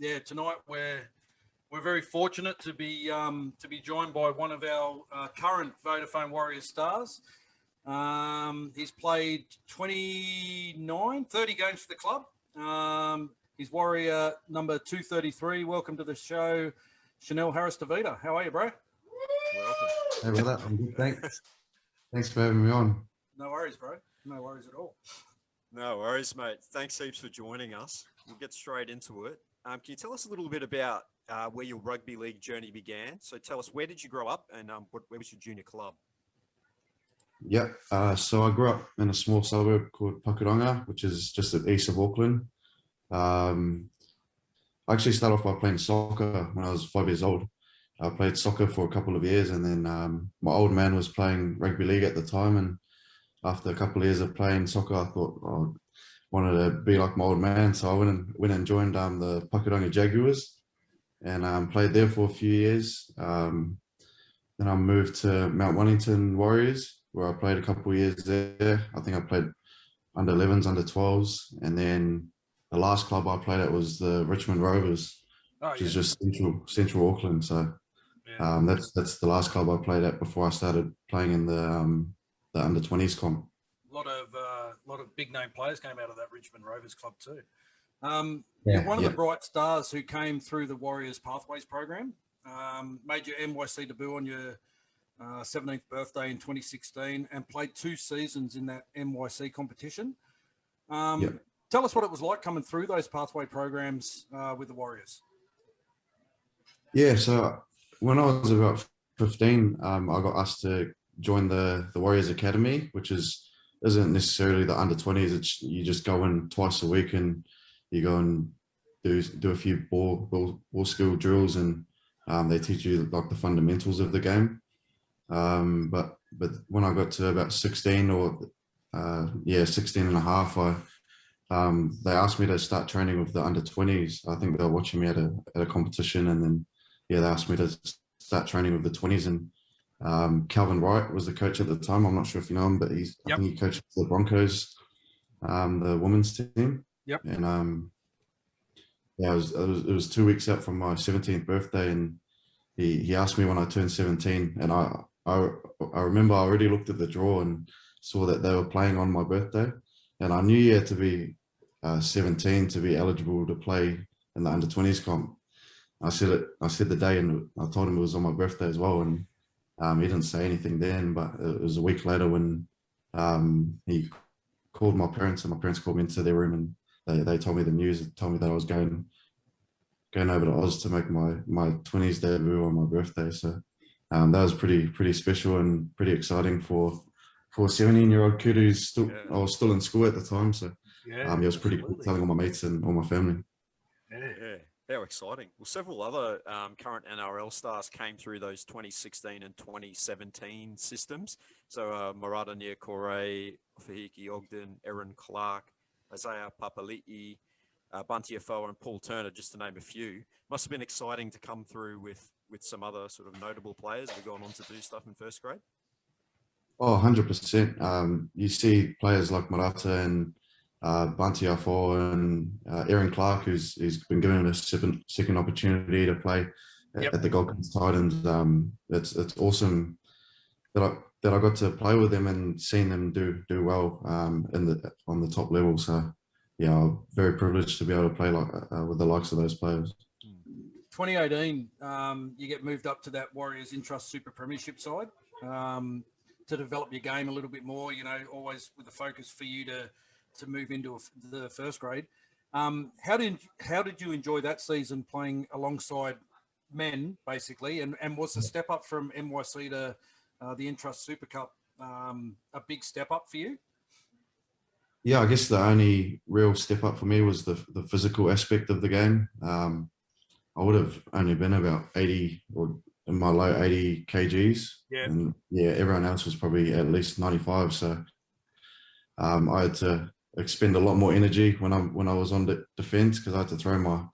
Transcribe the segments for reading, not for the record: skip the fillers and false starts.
Yeah, tonight we're very fortunate to be joined by one of our current Vodafone Warriors stars. He's played 30 games for the club. He's Warrior number 233. Welcome to the show, Chanel Harris-Tavita. How are you, bro? Welcome. Hey, brother. I'm good, thanks. Thanks for having me on. No worries, bro. No worries at all. No worries, mate. Thanks heaps for joining us. We'll get straight into it. Can you tell us a little bit about where your rugby league journey began? So tell us, where did you grow up and where was your junior club? Yep. So I grew up in a small suburb called Pakuranga, which is just at east of Auckland. I actually started off by playing soccer when I was 5 years old. I played soccer for a couple of years, and then my old man was playing rugby league at the time. And after a couple of years of playing soccer, I thought I wanted to be like my old man. So I went and joined the Pakuranga Jaguars and played there for a few years. Then I moved to Mount Wellington Warriors, where I played a couple of years there. I think I played under 11s, under 12s. And then the last club I played at was the Richmond Rovers, which is just central Auckland. So that's the last club I played at before I started playing in the under 20s comp. A lot of big name players came out of that Richmond Rovers club too. You're one of the bright stars who came through the Warriors Pathways program. Made your NYC debut on your 17th birthday in 2016 and played 2 seasons in that NYC competition. Tell us what it was like coming through those pathway programs with the Warriors. Yeah, so when I was about 15, I got asked to join the Warriors Academy, which isn't necessarily the under 20s. It's you just go in twice a week and you go and do a few ball skill drills, and they teach you like the fundamentals of the game. But when I got to about 16 or 16 and a half, they asked me to start training with the under 20s. I think they were watching me at a competition, and then they asked me to start training with the 20s. And Calvin Wright was the coach at the time. I'm not sure if you know him, but I think he coached the Broncos, the women's team. Yep. And it was 2 weeks out from my 17th birthday, and he asked me when I turned 17, and I remember I already looked at the draw and saw that they were playing on my birthday, and I knew you had to be 17 to be eligible to play in the under 20s comp. I said the day, and I told him it was on my birthday as well, and he didn't say anything then. But it was a week later when he called my parents, and my parents called me into their room, and they told me the news, told me that I was going over to Oz to make my 20s debut on my birthday. So that was pretty special and pretty exciting for a 17-year-old kid who's I was still in school at the time. So it was pretty cool telling all my mates and all my family. Yeah. How exciting. Well, several other current NRL stars came through those 2016 and 2017 systems. So Marata Niokore, Fahiki Ogden, Erin Clark, Isaiah Papali'i, Bunty Afoa and Paul Turner, just to name a few. Must have been exciting to come through with some other sort of notable players that have gone on to do stuff in first grade. Oh, 100%. You see players like Marata and Bunty Afoa and Erin Clark, who's been given a second opportunity to play at the Gold Coast Titans. It's awesome that I got to play with them and seen them do well on the top level. So I'm very privileged to be able to play with the likes of those players. 2018, you get moved up to that Warriors Intrust Super Premiership side to develop your game a little bit more. Always with the focus for you to move into the first grade. How did you enjoy that season playing alongside men, basically? And was the step up from NYC to the Intrust Super Cup a big step up for you? Yeah, I guess the only real step up for me was the physical aspect of the game. I would have only been about 80 or in my low 80 kgs. Yeah. And everyone else was probably at least 95. So I had to expend a lot more energy when I was on the defense, because I had to throw my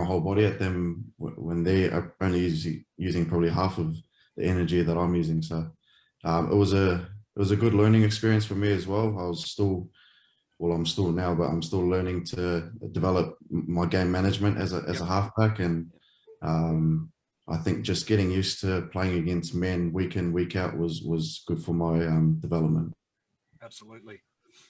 whole body at them when they're only using probably half of the energy that I'm using. So it was a good learning experience for me as well. I was still well, I'm still now, but I'm still learning to develop my game management as a halfback. And I think just getting used to playing against men week in, week out was good for my development. Absolutely.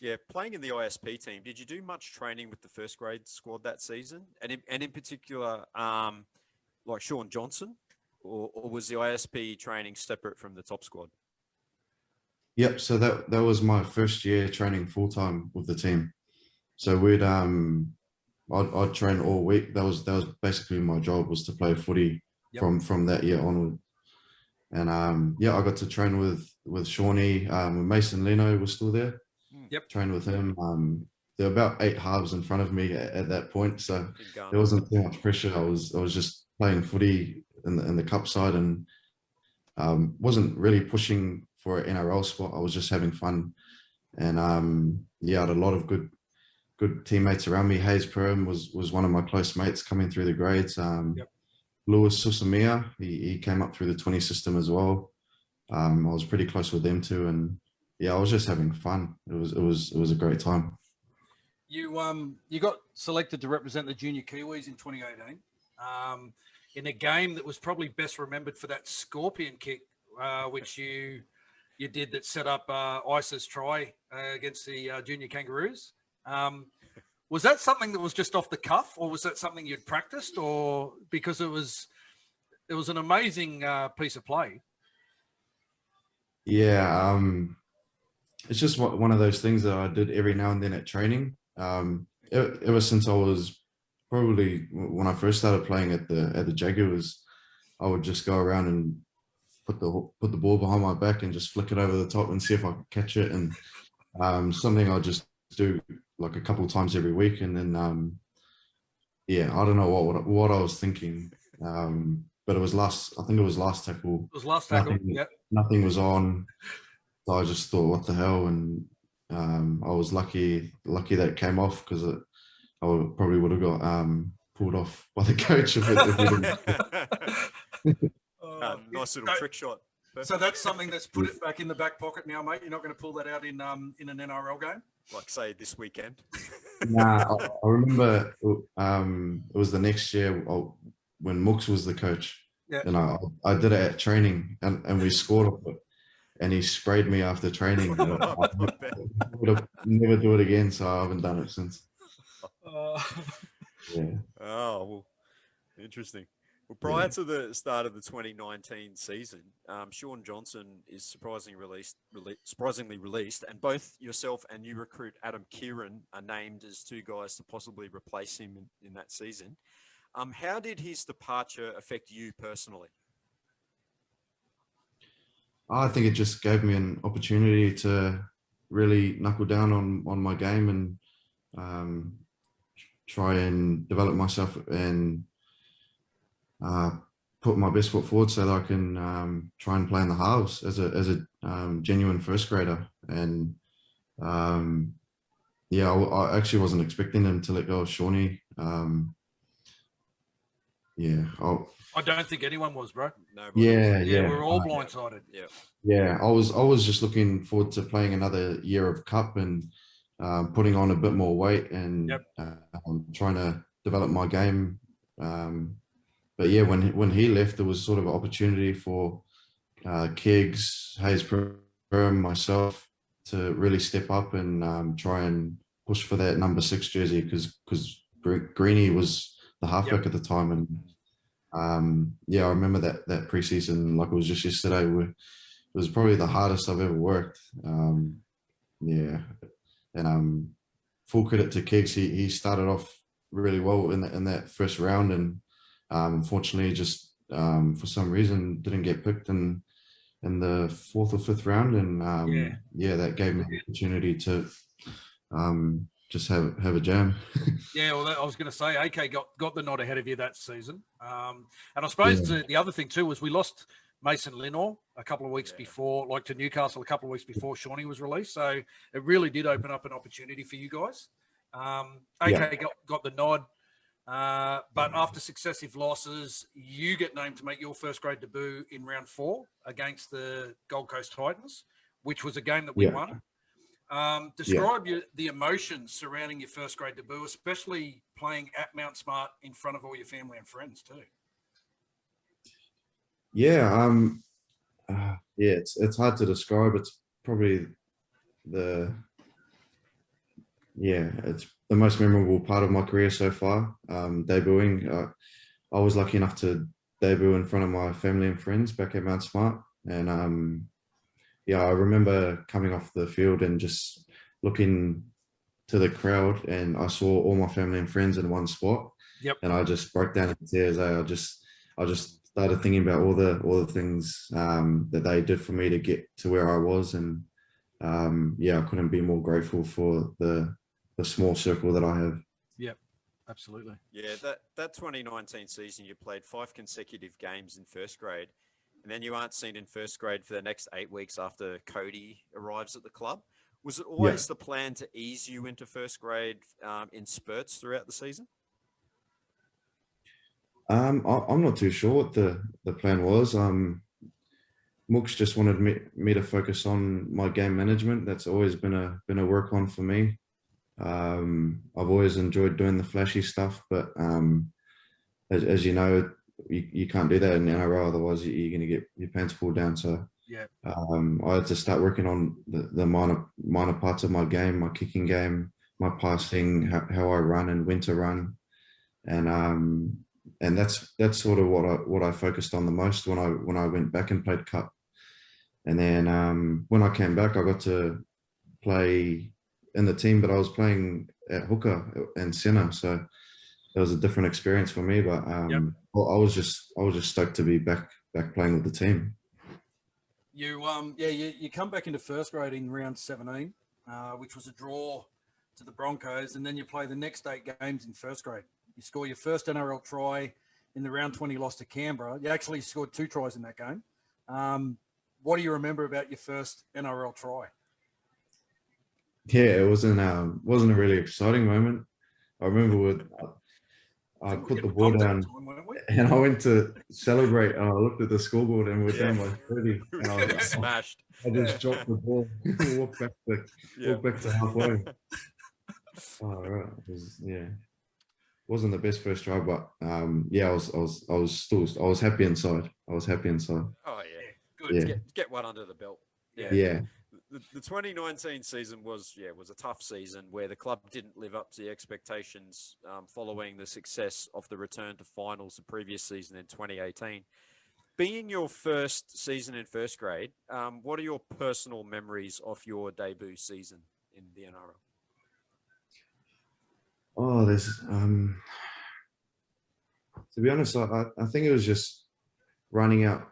Yeah, playing in the ISP team, did you do much training with the first grade squad that season? And in particular, like Sean Johnson, or was the ISP training separate from the top squad? Yep. So that was my first year training full time with the team. So I'd train all week. That was basically my job, was to play footy from that year onward. And I got to train with Shawnee. Mason Leno was still there. Yep. Trained with him. There were about 8 halves in front of me at that point, so there wasn't too much pressure. I was just playing footy in the cup side, and wasn't really pushing for an NRL spot. I was just having fun, and I had a lot of good teammates around me. Hayes Perham was one of my close mates coming through the grades. Lewis Susamia, he came up through the 20 system as well. I was pretty close with them too, and I was just having fun. It was a great time. You got selected to represent the junior Kiwis in 2018 in a game that was probably best remembered for that scorpion kick, which you did, that set up Isa's try against the junior Kangaroos. Was that something that was just off the cuff, or was that something you'd practiced, or because it was an amazing piece of play? Yeah, it's just one of those things that I did every now and then at training. Ever since I was probably, when I first started playing at the Jaguars, I would just go around and put the ball behind my back and just flick it over the top and see if I could catch it. And something I just do like a couple of times every week. And then I don't know what I was thinking, but I think it was last tackle. It was last tackle. Nothing was on. So I just thought, what the hell? And I was lucky that it came off, because I probably would have got pulled off by the coach if we didn't. Nice little trick shot. Perfect. So that's something that's put it back in the back pocket now, mate. You're not going to pull that out in an NRL game? Like, say, this weekend? Nah, I remember it was the next year when Mooks was the coach. Yeah. And I did it at training, and we scored off it. And he sprayed me after training. I would never do it again, so I haven't done it since. Yeah. Oh, well, interesting. Well, prior to the start of the 2019 season, Sean Johnson is surprisingly released, and both yourself and new recruit Adam Kieran are named as 2 guys to possibly replace him in that season. How did his departure affect you personally? I think it just gave me an opportunity to really knuckle down on my game and try and develop myself and put my best foot forward so that I can try and play in the halves as a genuine first grader. And I actually wasn't expecting him to let go of Shawnee. I don't think anyone was, bro. No. Yeah. We're all blindsided. Yeah. I was just looking forward to playing another year of cup and putting on a bit more weight and trying to develop my game. But yeah, when he left, there was sort of an opportunity for Keggs, Hayes Perham, myself to really step up and try and push for that number 6 jersey, because Greenie was the halfback at the time. And I remember that preseason like it was just yesterday. It was probably the hardest I've ever worked. And full credit to Keggs. He started off really well in that first round, and unfortunately just for some reason didn't get picked in the 4th or 5th round. And that gave me the opportunity to just have a jam. Yeah, well, I was going to say, AK got the nod ahead of you that season. And I suppose the other thing too was we lost Mason Lenore a couple of weeks before, like to Newcastle a couple of weeks before Shawnee was released. So it really did open up an opportunity for you guys. AK got the nod. But after successive losses, you get named to make your first grade debut in round 4 against the Gold Coast Titans, which was a game that we won. Describe the emotions surrounding your first grade debut, especially playing at Mount Smart in front of all your family and friends too. Yeah, it's hard to describe. It's probably it's the most memorable part of my career so far. Debuting, I was lucky enough to debut in front of my family and friends back at Mount Smart, and I remember coming off the field and just looking to the crowd, and I saw all my family and friends in one spot. Yep. And I just broke down in tears. I just started thinking about all the things that they did for me to get to where I was, and I couldn't be more grateful for the small circle that I have. Yep, absolutely. Yeah, that 2019 season, you played 5 consecutive games in first grade, and then you aren't seen in first grade for the next 8 weeks after Cody arrives at the club. Was it always the plan to ease you into first grade in spurts throughout the season? I'm not too sure what the plan was. Mooks just wanted me to focus on my game management. That's always been a work on for me. I've always enjoyed doing the flashy stuff, but as you know, you can't do that in the NRL, otherwise you're going to get your pants pulled down. So I had to start working on the minor parts of my game, my kicking game, my passing, how I run and when to run, and that's sort of what I focused on the most when I went back and played cup. And then when I came back, I got to play in the team, but I was playing at hooker and centre, so it was a different experience for me. But I was just stoked to be back playing with the team. You come back into first grade in round 17, which was a draw to the Broncos, and then you play the next 8 games in first grade. You score your first NRL try in the round 20 loss to Canberra. You actually scored 2 tries in that game. What do you remember about your first NRL try? Yeah, it wasn't a really exciting moment. I remember I put the ball down and I went to celebrate, and I looked at the scoreboard and we're down by 30. And I was smashed. I just dropped the ball and walked back to halfway. Oh, right. Wasn't the best first try, but I was happy inside. Oh yeah, good. Yeah. Get one under the belt. Yeah. The 2019 season was a tough season where the club didn't live up to the expectations following the success of the return to finals the previous season in 2018. Being your first season in first grade, what are your personal memories of your debut season in the NRL? Oh, there's to be honest, I think it was just running out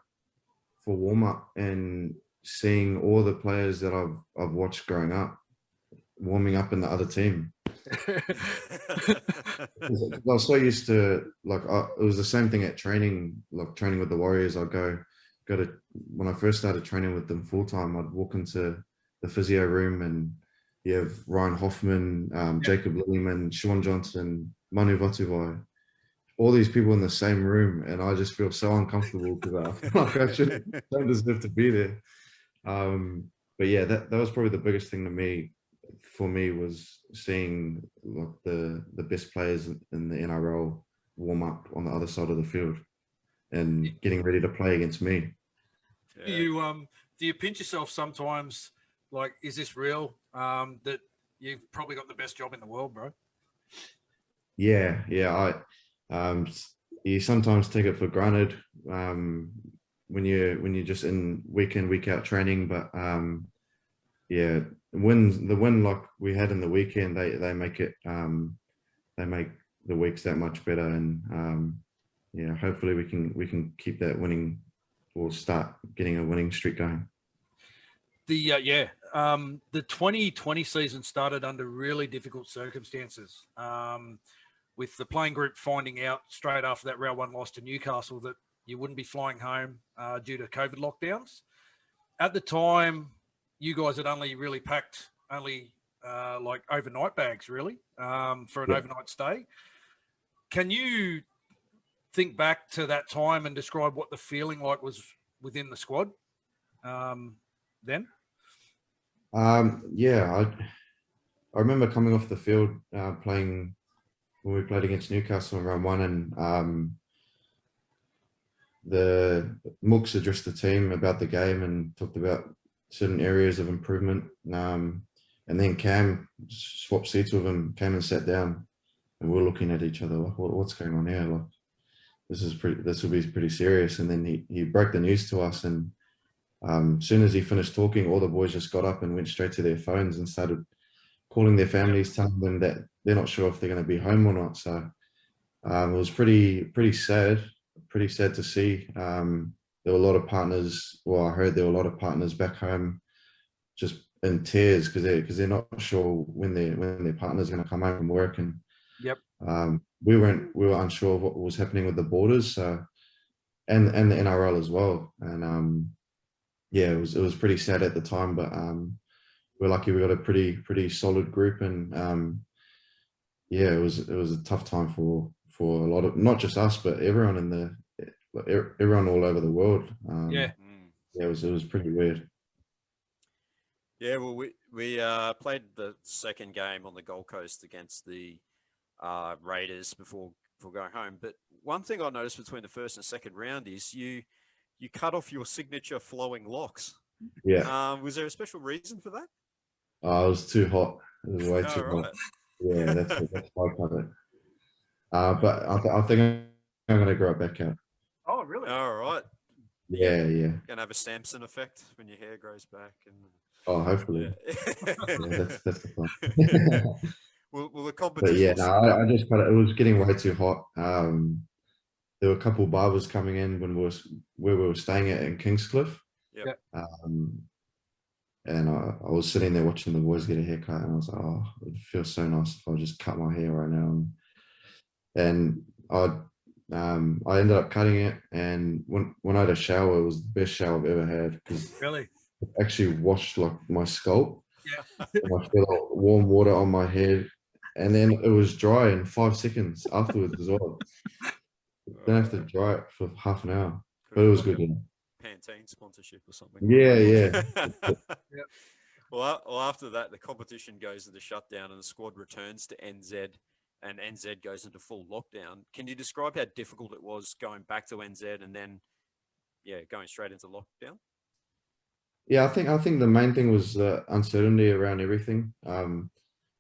for warm up and seeing all the players that I've watched growing up warming up in the other team. I was so used to it was the same thing at training, like training with the Warriors. I'd go to when I first started training with them full time. I'd walk into the physio room and you have Ryan Hoffman, Jacob Lillyman, Sean Johnson, Manu Vatuvai, all these people in the same room, and I just feel so uncomfortable because I feel like I don't deserve to be there. But yeah, that was probably the biggest thing for me was seeing like the best players in the NRL warm up on the other side of the field and getting ready to play against me. Yeah. Do you pinch yourself sometimes? Like, is this real? That you've probably got the best job in the world, bro. Yeah. You sometimes take it for granted when you're just in week out training, but the win like we had in the weekend, they make it they make the weeks that much better, and hopefully we can keep that winning or start getting a winning streak going. The 2020 season started under really difficult circumstances, with the playing group finding out straight after that round 1 loss to Newcastle that you wouldn't be flying home due to COVID lockdowns. At the time, you guys had only really packed like overnight bags, really, for an overnight stay. Can you think back to that time and describe what the feeling like was within the squad then? Yeah, I remember coming off the field playing when we played against Newcastle in round one, and the Mooks addressed the team about the game and talked about certain areas of improvement. And then Cam swapped seats with him, came and sat down, and we were looking at each other like, what's going on here? Like, this will be pretty serious. And then he broke the news to us, and as soon as he finished talking, all the boys just got up and went straight to their phones and started calling their families, telling them that they're not sure if they're going to be home or not. So it was pretty sad to see. There were a lot of partners. Well, I heard there were a lot of partners back home just in tears because they're not sure when their partner's going to come home from work. And Yep. We were unsure of what was happening with the borders. So and the NRL as well. And yeah, it was pretty sad at the time, but we're lucky we got a pretty solid group. And yeah, it was a tough time for a lot of, not just us, but everyone everyone all over the world. Yeah. Yeah, it was pretty weird. Yeah, well, we played the second game on the Gold Coast against the Raiders before going home. But one thing I noticed between the first and second round is you cut off your signature flowing locks. Yeah. Was there a special reason for that? It was too hot. It was way too hot. Right. Yeah, that's why I cut it. But I think I'm going to grow it back out. Oh, really? All right. Yeah. Gonna have a Samson effect when your hair grows back, and hopefully. Yeah. Yeah, that's the plan. Well, the But competition. yeah, no, I just cut it. It was getting way too hot. There were a couple of barbers coming in where we were staying at in Kingscliff. Yep. And I was sitting there watching the boys get a haircut, and I was like, oh, it would feel so nice if I just cut my hair right now. And I ended up cutting it, and when I had a shower, it was the best shower I've ever had because Really? it actually washed like my scalp. Yeah. And I felt warm water on my head, and then it was dry in 5 seconds afterwards as well. Don't have to dry it for half an hour, but it was good. Pantene sponsorship or something. Yeah. Yep. Well, after that, the competition goes into shutdown and the squad returns to NZ, and NZ goes into full lockdown. Can you describe how difficult it was going back to NZ and then, going straight into lockdown? Yeah, I think the main thing was the uncertainty around everything.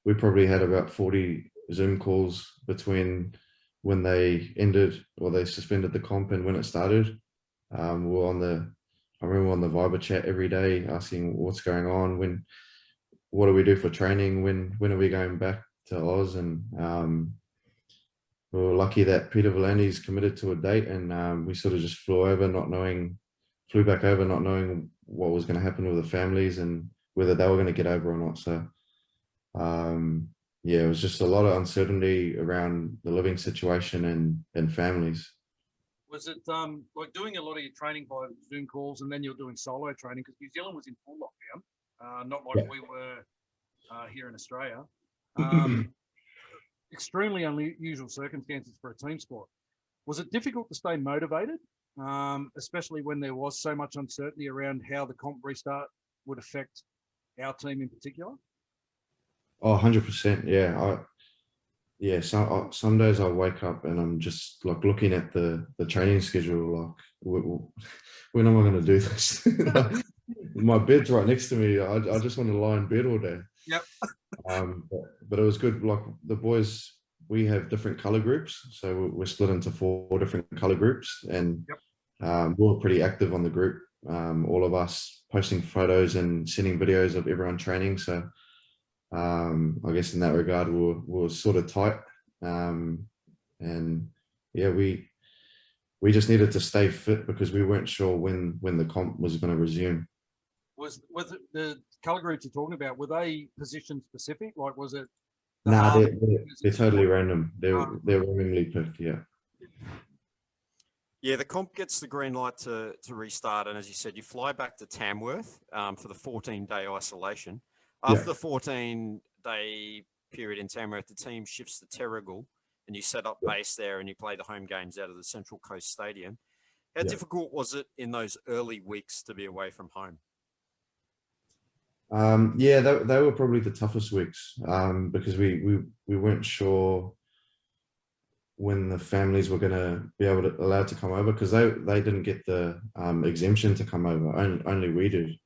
We probably had about 40 Zoom calls between when they ended or they suspended the comp and when it started. I remember on the Viber chat every day asking what's going on, what do we do for training, when are we going back to Oz, and we were lucky that Peter V'landys committed to a date, and we sort of just flew back over not knowing what was going to happen with the families and whether they were going to get over or not. So yeah, it was just a lot of uncertainty around the living situation and families. Was it like doing a lot of your training by Zoom calls and then you're doing solo training because New Zealand was in full lockdown, not like we were here in Australia. Extremely unusual circumstances for a team sport. Was it difficult to stay motivated, especially when there was so much uncertainty around how the comp restart would affect our team in particular? Oh, 100%. Yeah. Some days I wake up and I'm just like looking at the training schedule, like, when am I going to do this? My bed's right next to me. I just want to lie in bed all day. Yep. But it was good. Like the boys, we have different color groups, so we're split into 4 different color groups, and we're pretty active on the group. All of us posting photos and sending videos of everyone training. So I guess in that regard, we're sort of tight. And yeah, we just needed to stay fit because we weren't sure when the comp was going to resume. Was it the color groups you're talking about? Were they position specific? Like, was it? Nah, they're totally random. They're randomly picked. Yeah. Yeah, the comp gets the green light to restart, and as you said, you fly back to Tamworth for the 14-day isolation. After the 14-day period in Tamworth, the team shifts to Terrigal, and you set up base there, and you play the home games out of the Central Coast Stadium. How difficult was it in those early weeks to be away from home? Yeah, they were probably the toughest weeks because we weren't sure when the families were going to be allowed to come over, because they didn't get the exemption to come over. Only we did.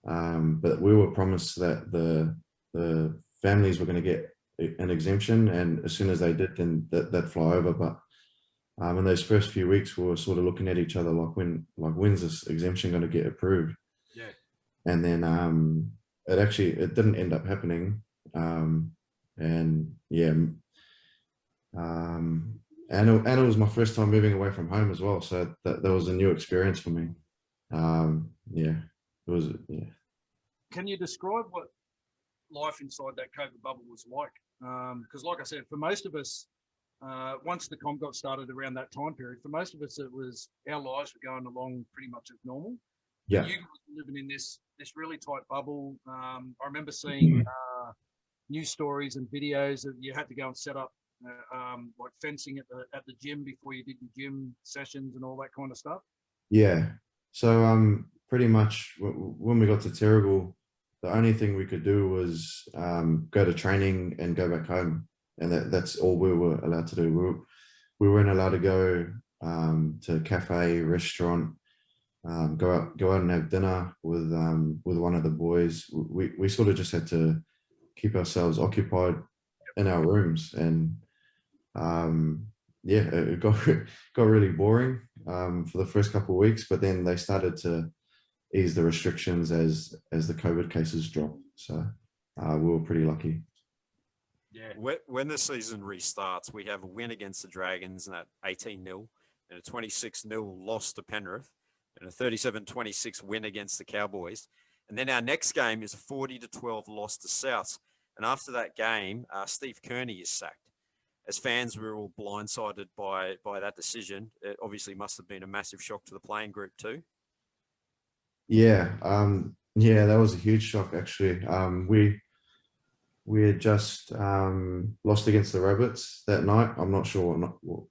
But we were promised that the families were going to get an exemption, and as soon as they did, then they'd fly over. But in those first few weeks, we were sort of looking at each other like, when's this exemption going to get approved? Yeah. And then it didn't end up happening. And yeah, and it was my first time moving away from home as well, so that was a new experience for me. Yeah, it was. Yeah. Can you describe what life inside that COVID bubble was like? Because, like I said, for most of us, once the comp got started around that time period, for most of us, it was our lives were going along pretty much as normal. Yeah. You guys were living in this really tight bubble. I remember seeing news stories and videos that you had to go and set up like fencing at the gym before you did your gym sessions and all that kind of stuff. Yeah. So pretty much when we got to Terrigal, the only thing we could do was go to training and go back home, and that's all we were allowed to do. We weren't allowed to go to a cafe, restaurant, go out and have dinner with one of the boys. We sort of just had to keep ourselves occupied in our rooms, and yeah, it got really boring for the first couple of weeks, but then they started to ease the restrictions as the COVID cases dropped. So we were pretty lucky. Yeah. When the season restarts, we have a win against the Dragons at 18-0 and a 26-0 loss to Penrith and a 37-26 win against the Cowboys. And then our next game is a 40-12 loss to Souths. And after that game, Steve Kearney is sacked. As fans, we were all blindsided by that decision. It obviously must have been a massive shock to the playing group too. Yeah, yeah, that was a huge shock actually. We had just lost against the Rabbits that night. I'm not sure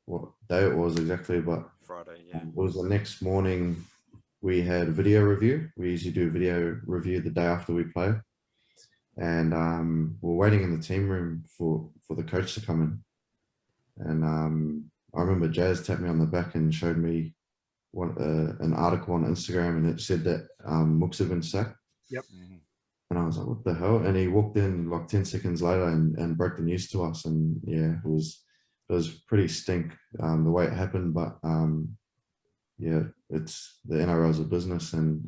what day it was exactly, but Friday. Yeah, it was the next morning. We had a video review. We usually do a video review the day after we play, and we're waiting in the team room for the coach to come in. And I remember Jazz tapped me on the back and showed me an article on Instagram, and it said that Mooks had been sacked. Yep. And I was like, what the hell? And he walked in like 10 seconds later and broke the news to us. And yeah, it was pretty stink the way it happened. But yeah, it's the NRL's a business, and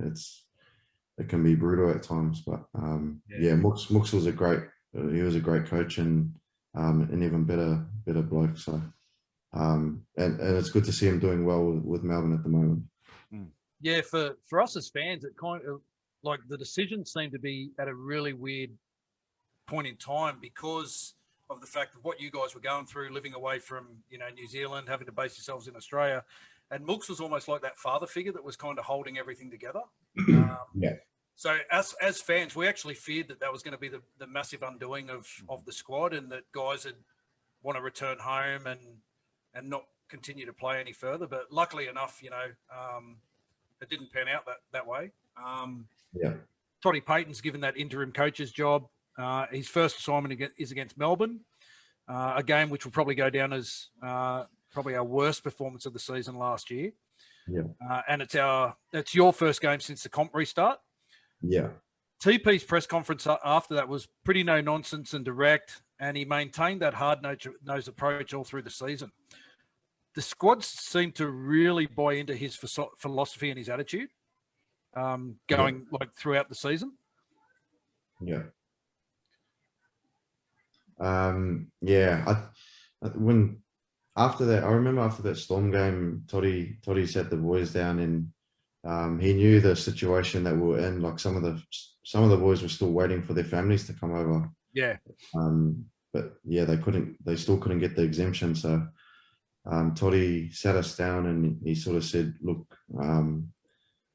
it can be brutal at times. But yeah, Mooks was a great coach, and an even better bloke. So and it's good to see him doing well with Melbourne at the moment. Yeah, for us as fans, it kind of like the decision seemed to be at a really weird point in time because of the fact of what you guys were going through, living away from New Zealand, having to base yourselves in Australia, and Mooks was almost like that father figure that was kind of holding everything together. Yeah. So as fans, we actually feared that was going to be the massive undoing of the squad, and that guys would want to return home and not continue to play any further. But luckily enough, it didn't pan out that way. Yeah. Todd Payten's given that interim coach's job. His first assignment is against Melbourne, a game which will probably go down as probably our worst performance of the season last year. Yeah. And it's your first game since the comp restart. Yeah. TP's press conference after that was pretty no nonsense and direct, and he maintained that hard-nosed approach all through the season. The squad seemed to really buy into his philosophy and his attitude, going like throughout the season. Yeah. Yeah. After that, I remember after that Storm game, Toddy sat the boys down, and he knew the situation that we were in. Like some of the boys were still waiting for their families to come over. Yeah. But yeah, they still couldn't get the exemption. So Toddy sat us down, and he sort of said, look,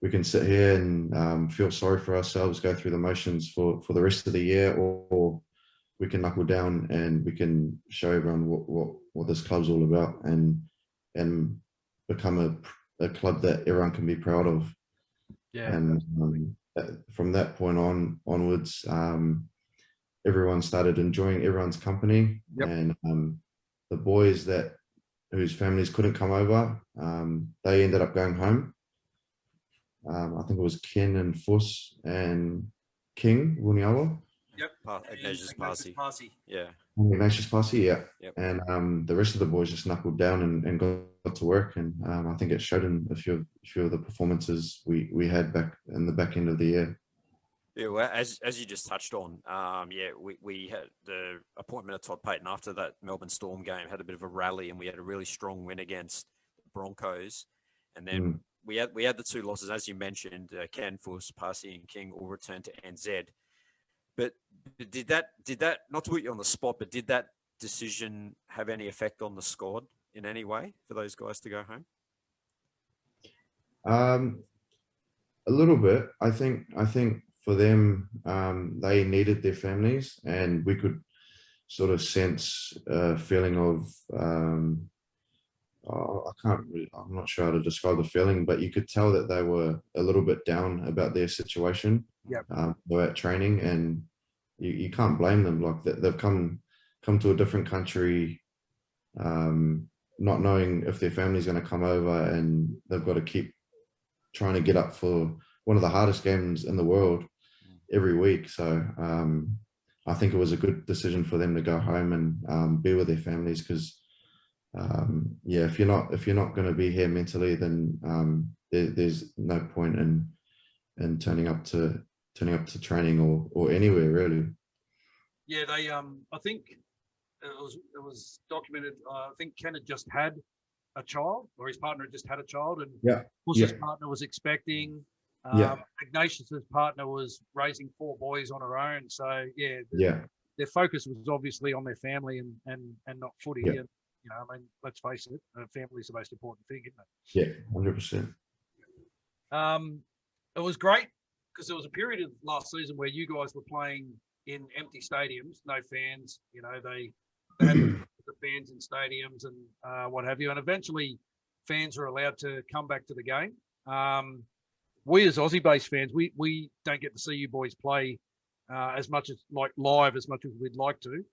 we can sit here and feel sorry for ourselves, go through the motions for the rest of the year, or we can knuckle down and we can show everyone what this club's all about, and become a club that everyone can be proud of. Yeah. And from that point onwards, everyone started enjoying everyone's company. Yep. And the boys whose families couldn't come over, they ended up going home. I think it was Ken and Fuss and King Wuniawa. Yep. Ignatius Parsi. Yeah. Ignatius Parsi, yeah. Yep. And the rest of the boys just knuckled down and got to work. And I think it showed in a few of the performances we had back in the back end of the year. Yeah, well, as you just touched on, we had the appointment of Todd Payten after that Melbourne Storm game, had a bit of a rally, and we had a really strong win against the Broncos. And then we had the two losses, as you mentioned, Ken, Fuss, Parsi, and King all returned to NZ. But did that, not to put you on the spot, but did that decision have any effect on the squad in any way for those guys to go home? A little bit. I think for them, they needed their families, and we could sort of sense a feeling of, I'm not sure how to describe the feeling, but you could tell that they were a little bit down about their situation. Yep. They were at training, and you can't blame them. Like they've come to a different country, not knowing if their family's going to come over, and they've got to keep trying to get up for one of the hardest games in the world every week. So I think it was a good decision for them to go home and be with their families, because if you're not going to be here mentally, then there's no point in turning up to training or anywhere really. Yeah, they I think it was documented. I think Ken had just had a child, or his partner had just had a child, and Fuss's partner was expecting. Ignatius's partner was raising 4 boys on her own. So their focus was obviously on their family and not footy. And I mean, let's face it, family is the most important thing, isn't it? Yeah, 100%. It was great because there was a period of last season where you guys were playing in empty stadiums, no fans. They had the fans in stadiums and what have you. And eventually, fans were allowed to come back to the game. We as Aussie-based fans, we don't get to see you boys play as much as live as much as we'd like to,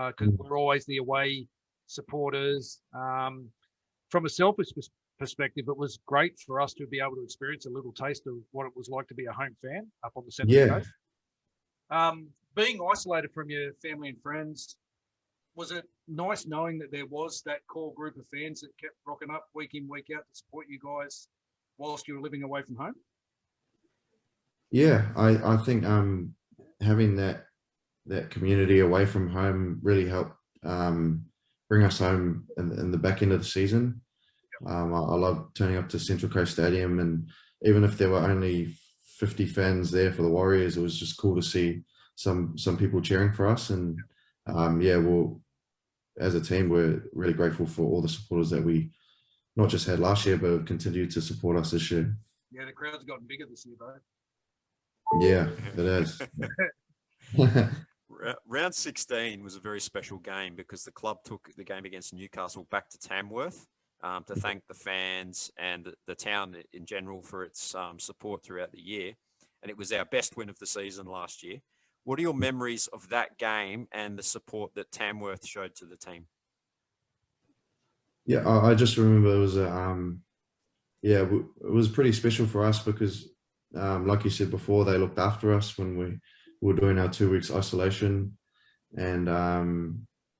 because we're always the away supporters. From a selfish perspective, it was great for us to be able to experience a little taste of what it was like to be a home fan up on the Central Coast. Being isolated from your family and friends, was it nice knowing that there was that core group of fans that kept rocking up week in, week out to support you guys whilst you were living away from home? Yeah, I think having that community away from home really helped bring us home in the back end of the season. I love turning up to Central Coast Stadium, and even if there were only 50 fans there for the Warriors, it was just cool to see some people cheering for us. And as a team, we're really grateful for all the supporters that we not just had last year, but have continued to support us this year. Yeah, the crowd's gotten bigger this year, though. Yeah, it has. Round 16 was a very special game because the club took the game against Newcastle back to Tamworth to thank the fans and the town in general for its support throughout the year. And it was our best win of the season last year. What are your memories of that game and the support that Tamworth showed to the team? Yeah, I just remember it was it was pretty special for us because, like you said before, they looked after us when we were doing our 2 weeks isolation, and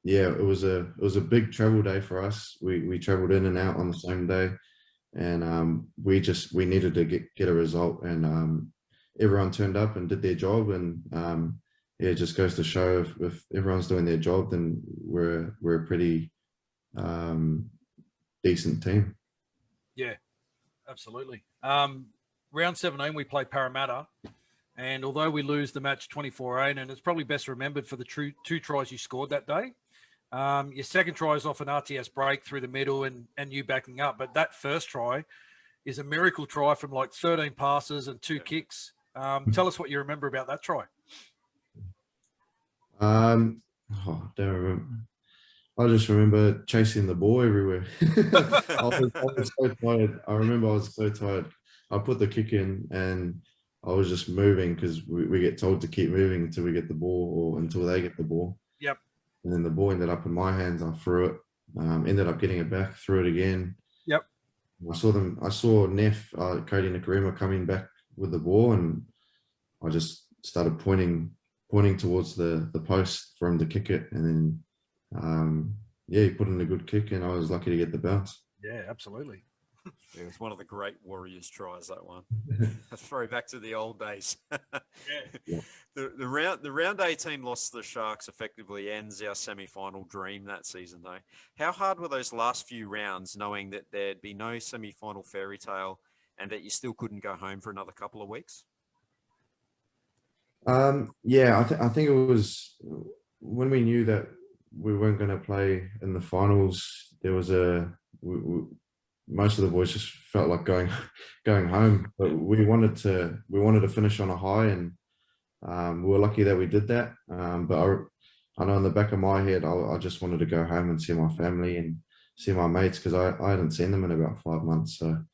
it was a big travel day for us. We traveled in and out on the same day, and we needed to get a result, and everyone turned up and did their job, and it just goes to show if everyone's doing their job, then we're a pretty decent team. Yeah, absolutely. Round 17, we play Parramatta, and although we lose the match 24-8, and it's probably best remembered for the two tries you scored that day, your second try is off an RTS break through the middle and you backing up, but that first try is a miracle try from like 13 passes and 2 kicks. Tell us what you remember about that try. I don't remember. I just remember chasing the ball everywhere. I was so tired. I remember I was so tired. I put the kick in and I was just moving because we get told to keep moving until we get the ball or until they get the ball. Yep. And then the ball ended up in my hands. I threw it, ended up getting it back, threw it again. Yep. I saw Neff, Cody Nikarima coming back with the ball, and I just started pointing towards the post for him to kick it. And then, he put in a good kick, and I was lucky to get the bounce. Yeah, absolutely. It was one of the great Warriors tries, that one. A throwback to the old days. Yeah. The round 18 loss to the Sharks effectively ends our semi-final dream that season, though. How hard were those last few rounds, knowing that there'd be no semi-final fairy tale and that you still couldn't go home for another couple of weeks? I think it was when we knew that we weren't going to play in the finals. There was most of the boys just felt like going home, but we wanted to finish on a high, and we were lucky that we did that. But I know in the back of my head, I just wanted to go home and see my family and see my mates, because I hadn't seen them in about 5 months. So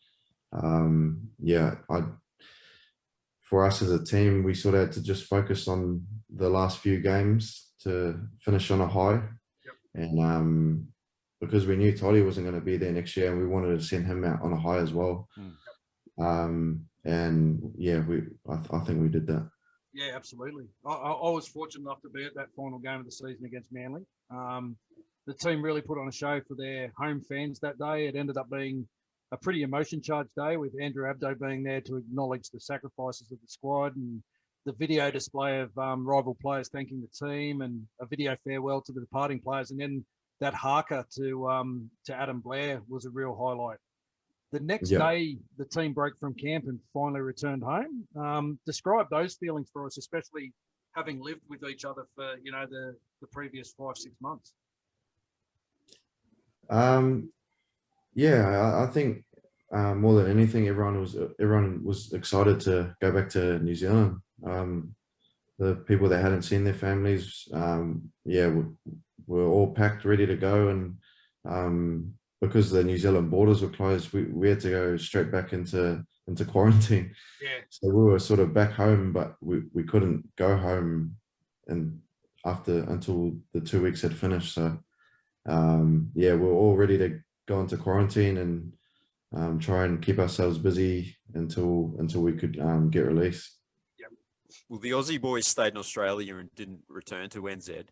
for us as a team, we sort of had to just focus on the last few games to finish on a high. Yep. And because we knew Toddy wasn't going to be there next year, and we wanted to send him out on a high as well. I think we did that. Yeah, absolutely. I was fortunate enough to be at that final game of the season against Manly. The team really put on a show for their home fans that day. It ended up being a pretty emotion-charged day, with Andrew Abdo being there to acknowledge the sacrifices of the squad, and the video display of rival players thanking the team, and a video farewell to the departing players, and then that haka to Adam Blair was a real highlight. The next day, the team broke from camp and finally returned home. Describe those feelings for us, especially having lived with each other for the previous 5-6 months. I think more than anything, everyone was excited to go back to New Zealand. The people that hadn't seen their families, were all packed, ready to go, and because the New Zealand borders were closed, we had to go straight back into quarantine. Yeah. So we were sort of back home, but we couldn't go home until the 2 weeks had finished. So we were all ready to go into quarantine and try and keep ourselves busy until we could get released. Yep. Well, the Aussie boys stayed in Australia and didn't return to NZ.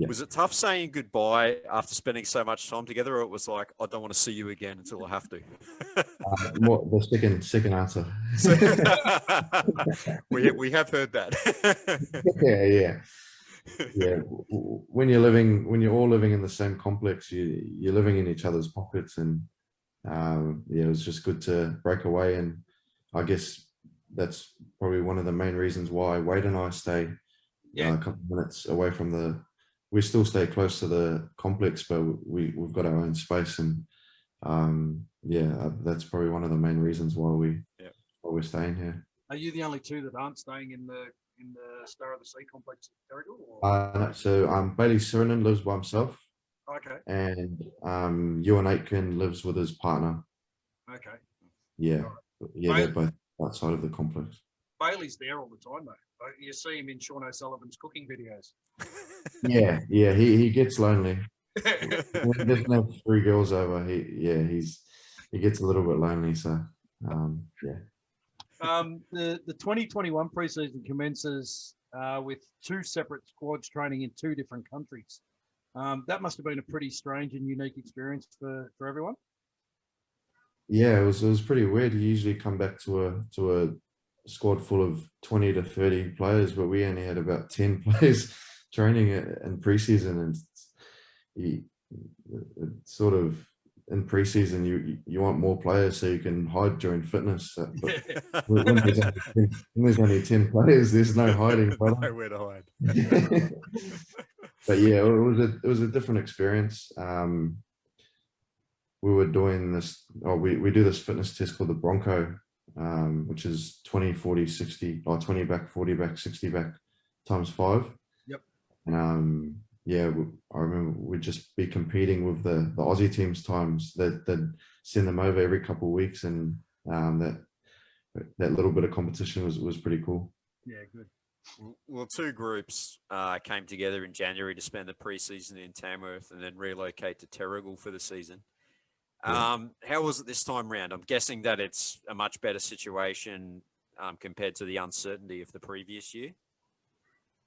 Yeah. Was it tough saying goodbye after spending so much time together, or it was like, I don't want to see you again until I have to? More the second answer. we have heard that. Yeah. When you're all living in the same complex, you're living in each other's pockets, and it was just good to break away. And I guess that's probably one of the main reasons why Wade and I stay a couple of minutes away from we still stay close to the complex, but we've got our own space, and that's probably one of the main reasons why we're staying here. Are you the only two that aren't staying in the Star of the Sea complex at Terrigal? So Bailey Surinam lives by himself. Okay. And Ewan Aitken lives with his partner. Okay. Yeah. Yeah, they're both outside of the complex. Bailey's there all the time, though. You see him in Sean O'Sullivan's cooking videos. Yeah, he gets lonely. When there's no 3 girls over, he gets a little bit lonely. So the 2021 preseason commences with 2 separate squads training in 2 different countries. That must have been a pretty strange and unique experience for everyone. Yeah, it was pretty weird. You usually come back to a squad full of 20 to 30 players, but we only had about 10 players training in preseason, and it's sort of in preseason you want more players so you can hide during fitness. But when there's only 10 players, there's no hiding. Nowhere to hide. But yeah, it was a different experience. We were doing this. We do this fitness test called the Bronco, which is 20, 40, 60, or 20 back, 40 back, 60 back times 5. Yep. And I remember we'd just be competing with the Aussie teams times. They'd send them over every couple of weeks, and that that little bit of competition was pretty cool. Yeah, good. Well, two groups came together in January to spend the preseason in Tamworth and then relocate to Terrigal for the season. Yeah. How was it this time round? I'm guessing that it's a much better situation compared to the uncertainty of the previous year.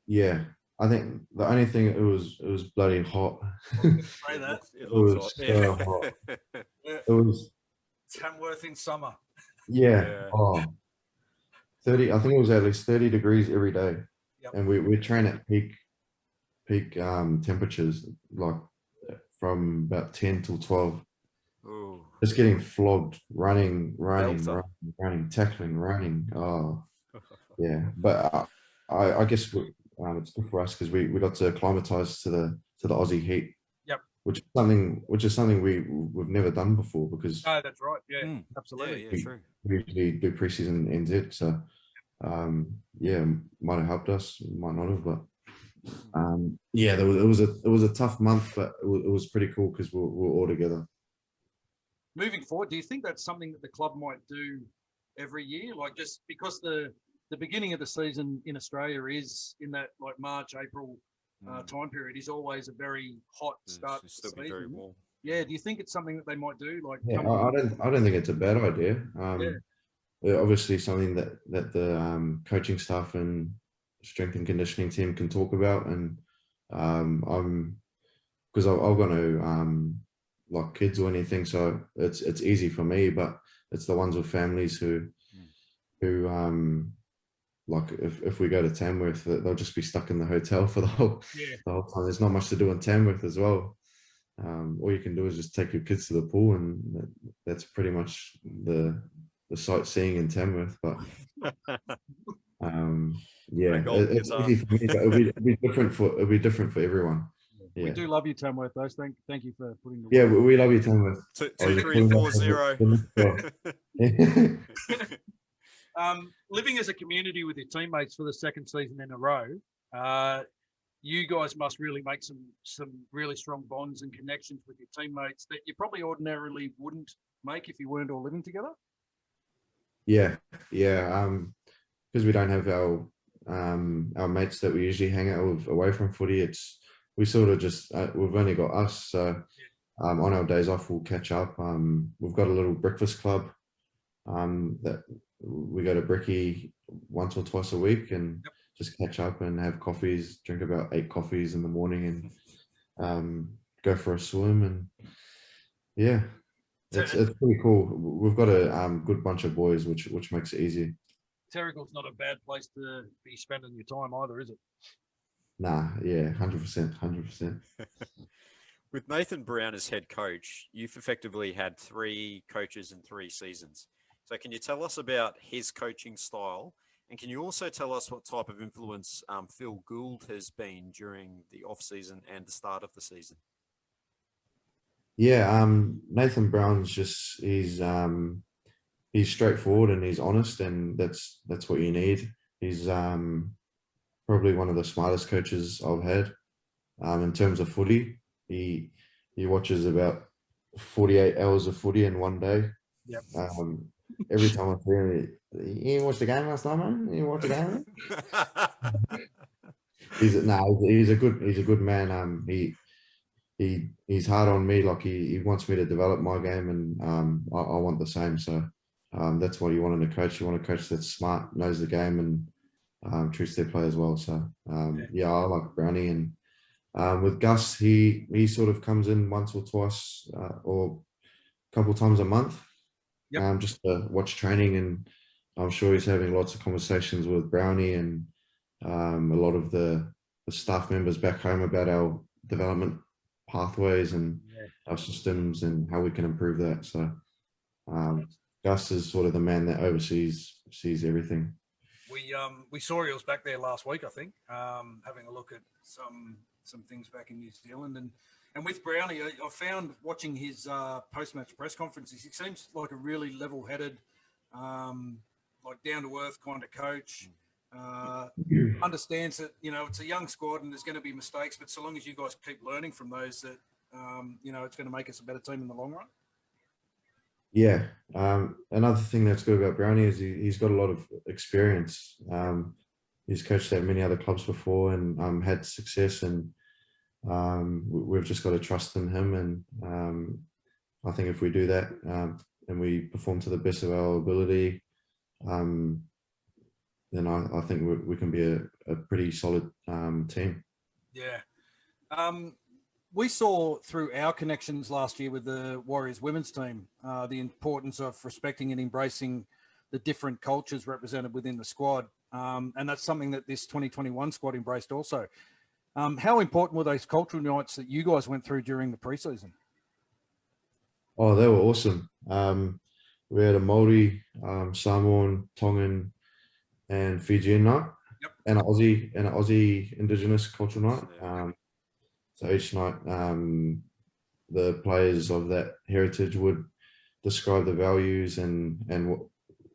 Yeah, I think the only thing it was bloody hot. Say that. It was looks hot. so Yeah. hot. Yeah. It was Tamworth in summer. yeah. Yeah. Oh, 30. I think it was at least 30 degrees every day, Yep. and we train at peak temperatures, like from about 10 till 12. Ooh. Just getting flogged, running, Belter. tackling, running. Oh, yeah. But I guess it's good for us because we got to acclimatise to the Aussie heat. Yep. Which is something we've never done before because No, that's right. Yeah, Mm. absolutely. Yeah, true. we usually do preseason NZ. So yeah, might have helped us, might not have, but yeah, it was a tough month, but it was pretty cool because we're all together. Moving forward, do you think that's something that the club might do every year? Like just because the beginning of the season in Australia is in that like March, April time period is always a very hot start. It's still be very warm. Yeah, do you think it's something that they might do? Like, Yeah, I don't think it's a bad idea. Obviously something that the coaching staff and strength and conditioning team can talk about, and I'm because I've got no like kids or anything, so it's easy for me, but it's the ones with families who like if we go to Tamworth, they'll just be stuck in the hotel for the whole time. There's not much to do in Tamworth as well. All you can do is just take your kids to the pool, and that's pretty much the sightseeing in Tamworth. But yeah, it's easy for me, but it'll be different for everyone. Yeah. We do love you, Tamworth. Those thank you for putting the Yeah, we love you, Tamworth. 2340. Living as a community with your teammates for the second season in a row, you guys must really make some really strong bonds and connections with your teammates that you probably ordinarily wouldn't make if you weren't all living together. Yeah. Because we don't have our mates that we usually hang out with away from footy. We sort of just we've only got us, so on our days off we'll catch up. We've got a little breakfast club that we go to Bricky once or twice a week and just catch up and have coffees, drink about 8 coffees in the morning, and go for a swim. And yeah, it's pretty cool. We've got a good bunch of boys, which makes it easy. Terrigal's not a bad place to be spending your time either, is it? Nah, yeah, 100%. With Nathan Brown as head coach, you've effectively had 3 coaches in 3 seasons. So can you tell us about his coaching style? And can you also tell us what type of influence Phil Gould has been during the off-season and the start of the season? Yeah, Nathan Brown's he's straightforward and he's honest, and that's what you need. He's probably one of the smartest coaches I've had in terms of footy. He watches about 48 hours of footy in one day. Yep. Every time I see him, you watched the game last night, man? You watched the game? He's a good man. He's hard on me. Like he wants me to develop my game, and I want the same. So that's what you want in a coach. You want a coach that's smart, knows the game, and treats their players well. So yeah, I like Brownie. And with Gus, he sort of comes in once or twice or a couple times a month, just to watch training, and I'm sure he's having lots of conversations with Brownie and a lot of the staff members back home about our development pathways and our systems and how we can improve that. So Gus is sort of the man that oversees everything. We saw Eels back there last week, I think, having a look at some things back in New Zealand, and with Brownie, I found watching his post-match press conferences, he seems like a really level-headed, like down-to-earth kind of coach. Understands that it's a young squad and there's going to be mistakes, but so long as you guys keep learning from those, that it's going to make us a better team in the long run. Yeah. Another thing that's good about Brownie is he's got a lot of experience. He's coached at many other clubs before and had success, and we've just got to trust in him. And I think if we do that and we perform to the best of our ability, then I think we can be a pretty solid team. Yeah. We saw through our connections last year with the Warriors women's team the importance of respecting and embracing the different cultures represented within the squad. And that's something that this 2021 squad embraced also. How important were those cultural nights that you guys went through during the preseason? Oh, they were awesome. We had a Māori, Samoan, Tongan, and Fijian night, Yep. and an Aussie Indigenous cultural night. So each night, the players of that heritage would describe the values and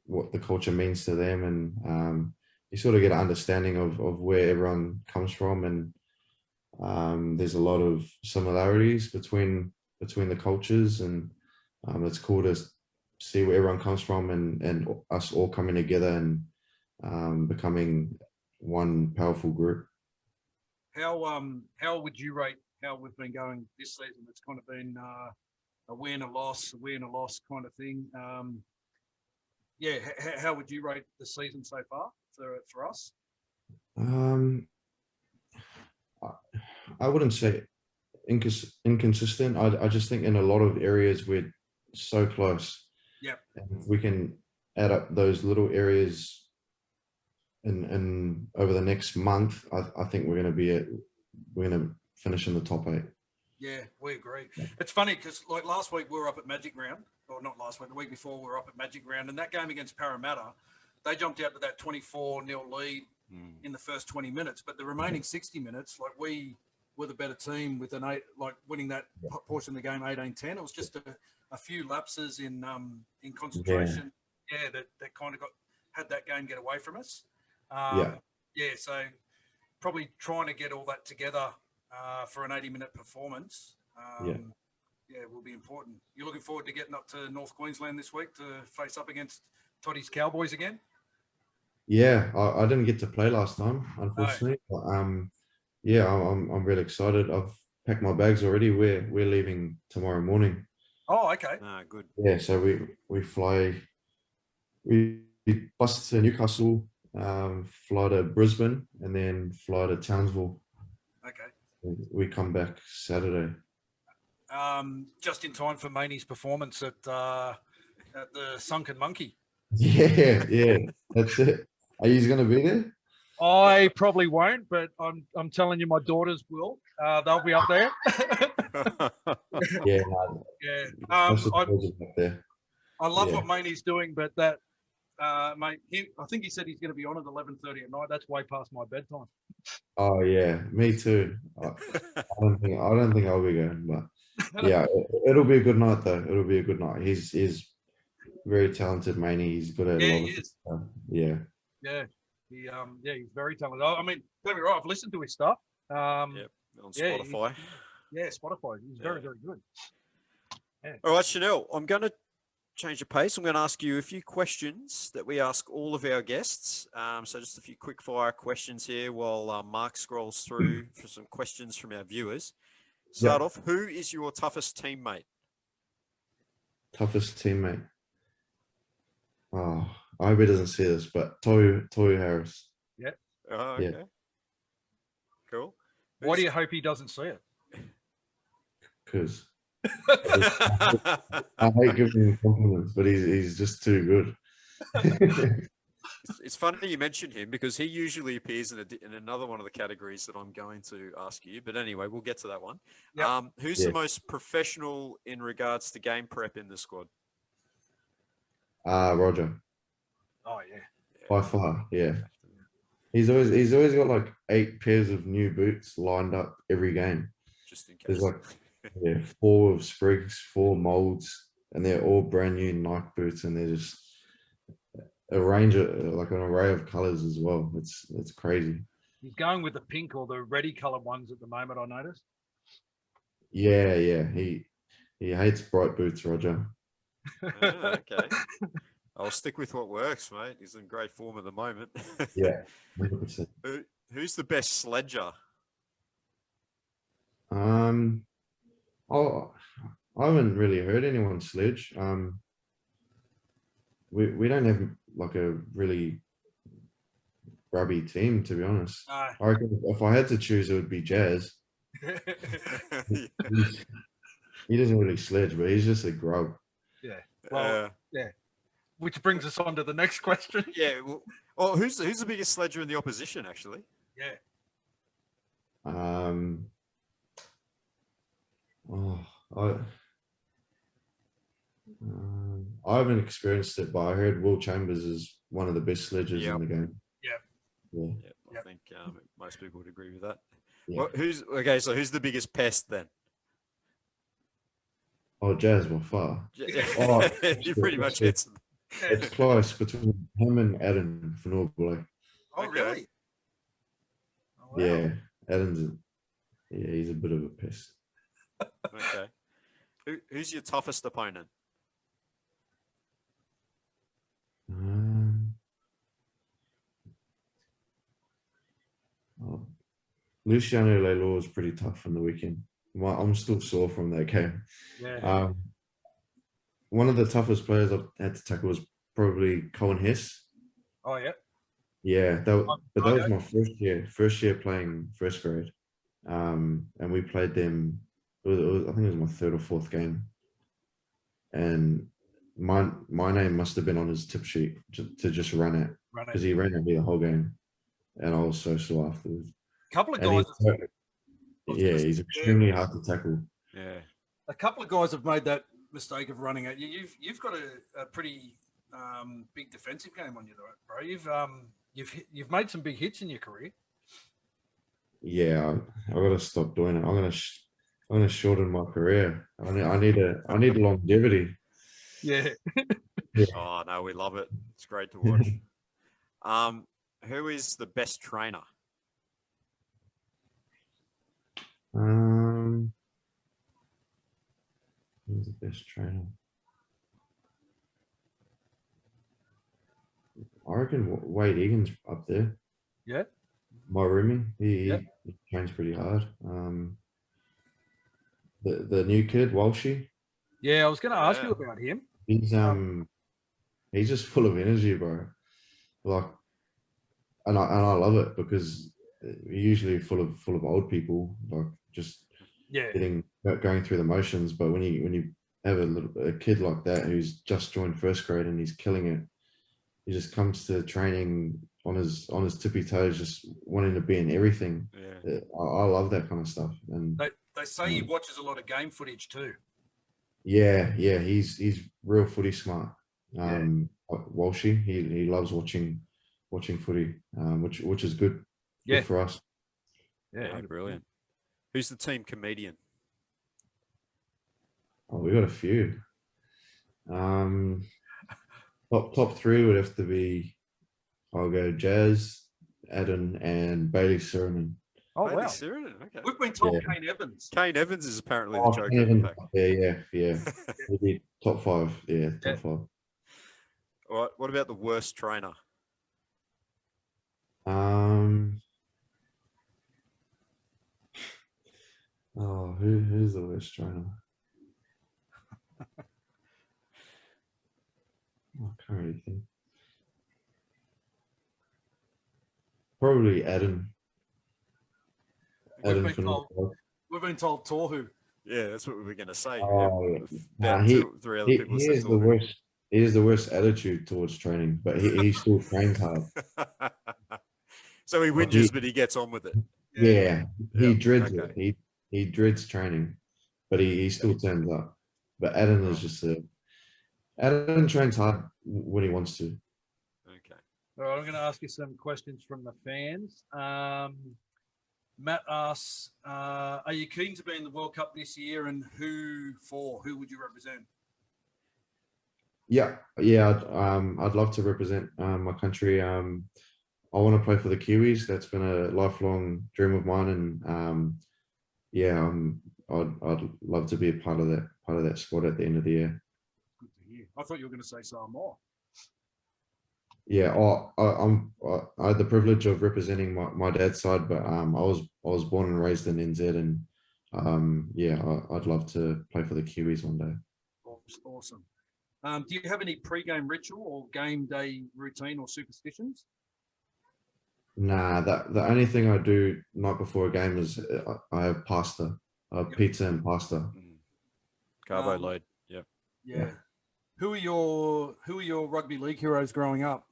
what the culture means to them, and you sort of get an understanding of where everyone comes from, and there's a lot of similarities between the cultures, and it's cool to see where everyone comes from and us all coming together and becoming one powerful group. How would you rate how we've been going this season? It's kind of been a win, a loss kind of thing. How would you rate the season so far for us? I wouldn't say inconsistent. I just think in a lot of areas we're so close. Yeah. And if we can add up those little areas in over the next month, I think we're going to finish in the top 8. Yeah, we agree. It's funny because like last week we were up at Magic Round, or not last week, the week before we were up at Magic Round, and that game against Parramatta, they jumped out to that 24-0 lead in the first 20 minutes, but the remaining 60 minutes, like we were the better team with winning that portion of the game 18-10. It was just a few lapses in concentration, that kind of had that game get away from us. So probably trying to get all that together for an 80-minute performance, will be important. You're looking forward to getting up to North Queensland this week to face up against Toddy's Cowboys again? Yeah, I didn't get to play last time, unfortunately. No. But, I'm really excited. I've packed my bags already. We're leaving tomorrow morning. Oh, okay. Good. Yeah, so we fly. We bus to Newcastle, fly to Brisbane, and then fly to Townsville. Okay. We come back Saturday. Just in time for Maney's performance at the Sunken Monkey. Yeah, that's it. Are you going to be there? I probably won't, but I'm telling you, my daughters will. They'll be up there. Yeah. I love what Maney's doing, but that mate, I think he said he's going to be on at 11:30 at night. That's way past my bedtime. Oh yeah, me too. I don't think I'll be going, but yeah, it'll be a good night though. It'll be a good night. He's very talented, Maney. He's good at a lot of stuff. Yeah. He's very talented. I mean, don't be right. I've listened to his stuff. On Spotify. Spotify. He's very, very good. Yeah. All right, Chanel, I'm going to change the pace. I'm going to ask you a few questions that we ask all of our guests. So just a few quick fire questions here while Mark scrolls through for some questions from our viewers. Start off, who is your toughest teammate? Toughest teammate? Oh, I hope he doesn't see this, but Tohu Harris. Yeah. Oh, okay. Yeah. Cool. Why do you hope he doesn't see it? Because I hate giving him compliments, but he's just too good. It's funny you mentioned him because he usually appears in another one of the categories that I'm going to ask you. But anyway, we'll get to that one. Yep. Who's the most professional in regards to game prep in the squad? Roger. Oh yeah. By far, yeah. He's always got like 8 pairs of new boots lined up every game. Just in case. There's like 4 of Sprigs, 4 molds, and they're all brand new Nike boots, and they're just a range of like an array of colors as well. It's crazy. He's going with the pink or the reddy colored ones at the moment, I noticed. Yeah. He hates bright boots, Roger. Okay. I'll stick with what works, mate. He's in great form at the moment. Yeah, 100%. Who's the best sledger? Oh, I haven't really heard anyone sledge. We don't have like a really grubby team, to be honest. No. I reckon if I had to choose, it would be Jazz. He doesn't really sledge, but he's just a grub. Yeah. Well, yeah. Which brings us on to the next question. Yeah. Well, who's the biggest sledger in the opposition, actually? Yeah. Oh, I haven't experienced it, but I heard Will Chambers is one of the best sledgers in the game. Yeah. Yeah. I think most people would agree with that. Yeah. Well, so who's the biggest pest then? Oh, Jazz by far. Oh, you pretty much answered. It's close between him and Adam for Norway. Oh, Okay. really? Oh, wow. Yeah, he's a bit of a pest. Okay. Who's your toughest opponent? Luciano Leilua was pretty tough on the weekend. I'm still sore from that game. Yeah. One of the toughest players I've had to tackle was probably Cohen Hess. Oh, yeah. Yeah, that was my first year playing first grade. And we played them, I think it was my third or fourth game. And my name must have been on his tip sheet to just run it, because he ran at me the whole game. And I was so sore afterwards. Couple of guys. He's extremely hard to tackle. Yeah. A couple of guys have made that mistake of running at you. You've got a pretty big defensive game on you, though, bro. You've made some big hits in your career. Yeah, I got to stop doing it. I'm gonna shorten my career. I need longevity. Yeah. Oh no, we love it. It's great to watch. Who is the best trainer? Who's the best trainer? I reckon Wade Egan's up there. Yeah. My roomie, he trains pretty hard. The new kid, Walshy. Yeah, I was going to ask you about him. He's just full of energy, bro. Like, and I love it, because you're usually full of old people, like just going through the motions. But when you have a kid like that who's just joined first grade and he's killing it, he just comes to training on his tippy toes, just wanting to be in everything. Yeah. I love that kind of stuff. And they say he watches a lot of game footage too. Yeah, he's real footy smart. Walshy, he loves watching footy, which is good for us. Yeah, brilliant. Who's the team comedian? Oh, we got a few. Top three would have to be, I'll go Jazz, Adam, and Bailey Sirman. Oh, Bailey wow. Sirman, okay. We've been told Kane Evans. Kane Evans is apparently the joker. Yeah. Maybe top five. Yeah, top five. All right. What about the worst trainer? Who's the worst trainer? I can't really think. Probably Adam. We've been told Tohu. Yeah, that's what we were going to say. Three other people he has the worst attitude towards training, but he still trains hard. So he whinges, but he gets on with it. Yeah, he dreads it. He dreads training, but he still turns up. But Adam is just Adam trains hard when he wants to. Okay. All right, I'm going to ask you some questions from the fans. Matt asks, are you keen to be in the World Cup this year, and who for? Who would you represent? Yeah. I'd love to represent my country. I want to play for the Kiwis. That's been a lifelong dream of mine, and I'd love to be a part of that squad at the end of the year. Good to hear. I thought you were going to say Samoa. Yeah, I had the privilege of representing my dad's side, but I was born and raised in NZ, and yeah, I'd love to play for the Kiwis one day. Awesome. Do you have any pre-game ritual or game day routine or superstitions? Nah, the only thing I do night before a game is I have pasta, pizza and pasta. Carbo load. Yep. Yeah. Who are your rugby league heroes growing up?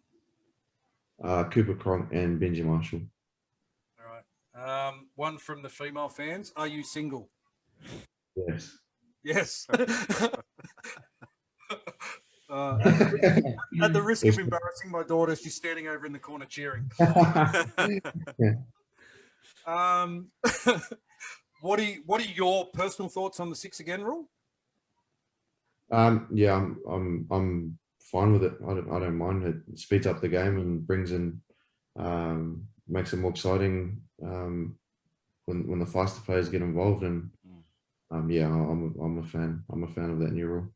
Cooper Cronk and Benji Marshall. All right. One from the female fans. Are you single? Yes. Yes. At the risk of embarrassing my daughter, she's standing over in the corner cheering. What are your personal thoughts on the 6 again rule? Yeah, I'm fine with it. I don't mind. It speeds up the game and brings in, makes it more exciting when the faster players get involved. And yeah, I'm a fan. I'm a fan of that new rule.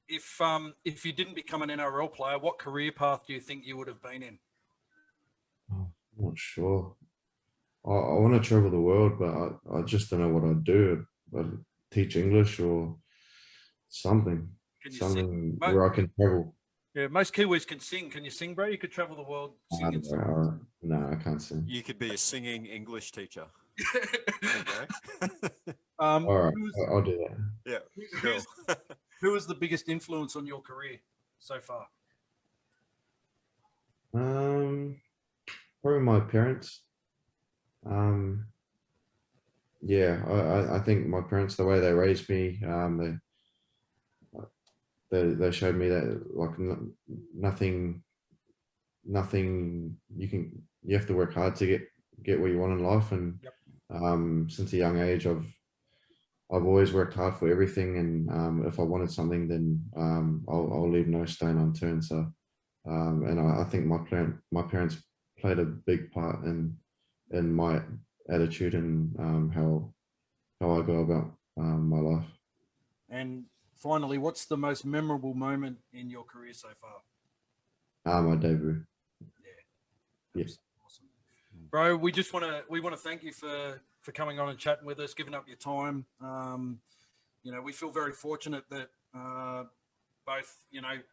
If you didn't become an NRL player, what career path do you think you would have been in? I'm not sure. I want to travel the world, but I just don't know what I'd do. I'd teach English or something where I can travel. Yeah, most Kiwis can sing. Can you sing, bro? You could travel the world singing songs. No, I can't sing. You could be a singing English teacher. All right, I'll do that. Yeah. Cool. Who is the biggest influence on your career so far? Probably my parents. Yeah, I think my parents, the way they raised me, they showed me that like nothing you have to work hard to get what you want in life, and since a young age I've always worked hard for everything, and if I wanted something, then I'll leave no stone unturned. So and I think my parents played a big part in my attitude and how I go about my life. And finally, what's the most memorable moment in your career so far? My debut. Yeah. Yes. Awesome. Bro, we want to thank you for coming on and chatting with us, giving up your time. We feel very fortunate that both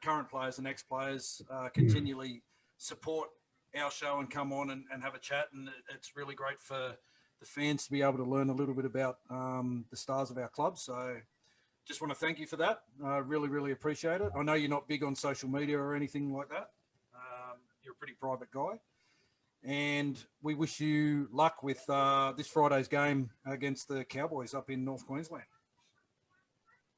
current players and ex-players continually support our show and come on and have a chat, and it's really great for the fans to be able to learn a little bit about the stars of our club. So just want to thank you for that. I really appreciate it. I know you're not big on social media or anything like that. You're a pretty private guy. And we wish you luck with this Friday's game against the Cowboys up in North Queensland.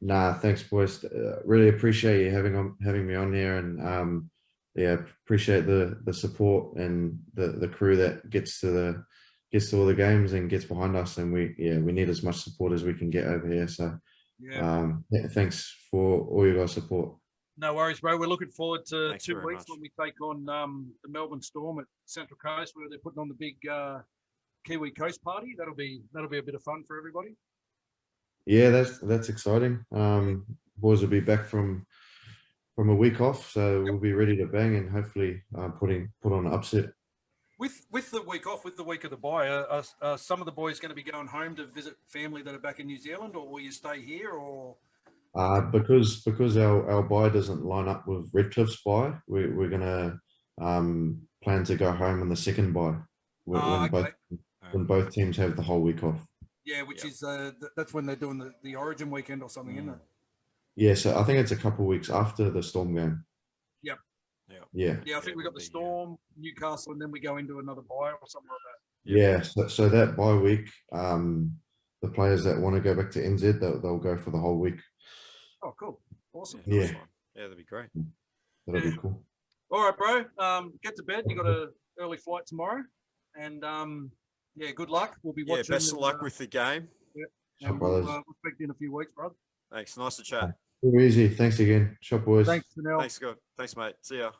Nah, thanks, boys. Really appreciate you having me on here, and yeah, appreciate the support and the crew that gets to all the games and gets behind us, and we need as much support as we can get over here. So thanks for all your guys' support. No worries, bro. We're looking forward to Thanks 2 very weeks much. when we take on the Melbourne Storm at Central Coast, where they're putting on the big Kiwi Coast party. That'll be a bit of fun for everybody. Yeah, that's exciting. Boys will be back from a week off, so we'll be ready to bang and hopefully put on an upset. With the week off, with the week of the bye, are some of the boys going to be going home to visit family that are back in New Zealand, or will you stay here? Or because our bye doesn't line up with Redcliffe's bye, we're gonna plan to go home on the second bye when both teams have the whole week off. Yeah, which is that's when they're doing the Origin weekend or something, isn't it? Yeah, so I think it's a couple of weeks after the Storm game. Yep. Yeah. Yeah, I think we got the Storm, Newcastle, and then we go into another bye or something like that. Yeah, so that bye week, the players that want to go back to NZ, they'll go for the whole week. Oh, cool. Awesome. Yeah. Yeah, that'd be great. That'll be cool. All right, bro. Get to bed. You got an early flight tomorrow. And good luck. We'll be watching. Yeah, best of luck with the game. Yeah. And we'll speak to you in a few weeks, brother. Thanks. Nice to chat. Too easy. Thanks again. Shop boys. Thanks, Chanel. Thanks, God. Thanks, mate. See ya.